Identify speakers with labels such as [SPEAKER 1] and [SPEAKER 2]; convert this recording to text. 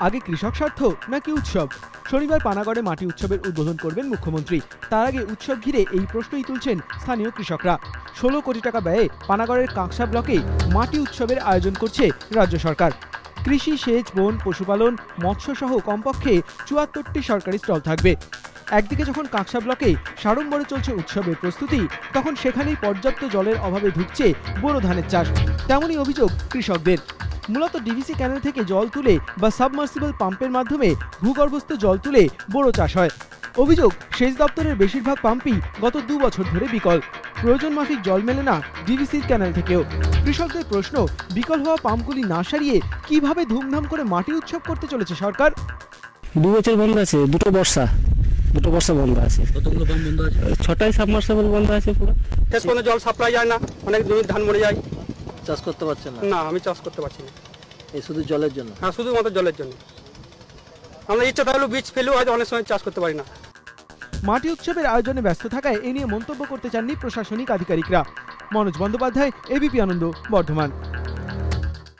[SPEAKER 1] আগে কৃষক স্বার্থ নাকি উৎসব? শনিবার পানাগড়ে মাটি উৎসবের উদ্বোধন করবেন মুখ্যমন্ত্রী। তার আগে উৎসব ঘিরে এই প্রশ্নই তুলছেন স্থানীয় কৃষকরা। 16 কোটি টাকা ব্যয়ে পানাগড়ের কাঁকসা ব্লকে মাটি উৎসবের আয়োজন করছে রাজ্য সরকার। কৃষি, সেচ, বন, পশুপালন, মৎস্য সহ কমপক্ষে 74টি সরকারি স্টল থাকবে। একদিকে যখন কাঁকসা ব্লকে সাড়ম্বরে চলছে উৎসবের প্রস্তুতি, তখন সেখানেই পর্যাপ্ত জলের অভাবে ধুঁকছে বোরো ধানের চাষ। তেমনই অভিযোগ কৃষকদের। মূলত ডিভিসি ক্যানেল থেকে জল তুলে বা সাবমার্সিবল পাম্পের মাধ্যমে ভূগর্ভস্থ জল তুলে বোরো চাষ হয়। অভিযোগ, সেচ দপ্তরের বেশিরভাগ পাম্পই গত 2 বছর ধরে বিকল। প্রয়োজন মাফিক জল মেলে না ডিভিসির ক্যানেল থেকেও। কৃষকদের প্রশ্ন, বিকল হওয়া পাম্পগুলি না সারিয়ে কিভাবে ধুমধাম করে মাটি উৎসব করতে চলেছে সরকার?
[SPEAKER 2] 2 বছর বন্ধ আছে, দুটো বর্ষা বন্ধ আছে।
[SPEAKER 3] কতগুলো পাম্প বন্ধ আছে?
[SPEAKER 2] 6টাই সাবমার্সিবল বন্ধ আছে পুরো।
[SPEAKER 4] শেষ কোনো জল সাপ্লাই যায় না, অনেক জমির ধান মরে যায়।
[SPEAKER 3] চাষ করতে পারছেন না?
[SPEAKER 4] না, আমি চাষ করতে পারছি না।
[SPEAKER 3] এই শুধু জলের জন্য?
[SPEAKER 4] হ্যাঁ, শুধুমাত্র জলের জন্য। আমরা ইচ্ছা থাকলেও বীজ ফেলেও হয়তো অনেক সময় চাষ করতে পারি না।
[SPEAKER 1] মাটি উৎসবের আয়োজনে ব্যস্ত থাকায় এ নিয়ে মন্তব্য করতে চাননি প্রশাসনিক আধিকারিকরা। মনোজ বন্দ্যোপাধ্যায়, এবিপি আনন্দ, বর্ধমান।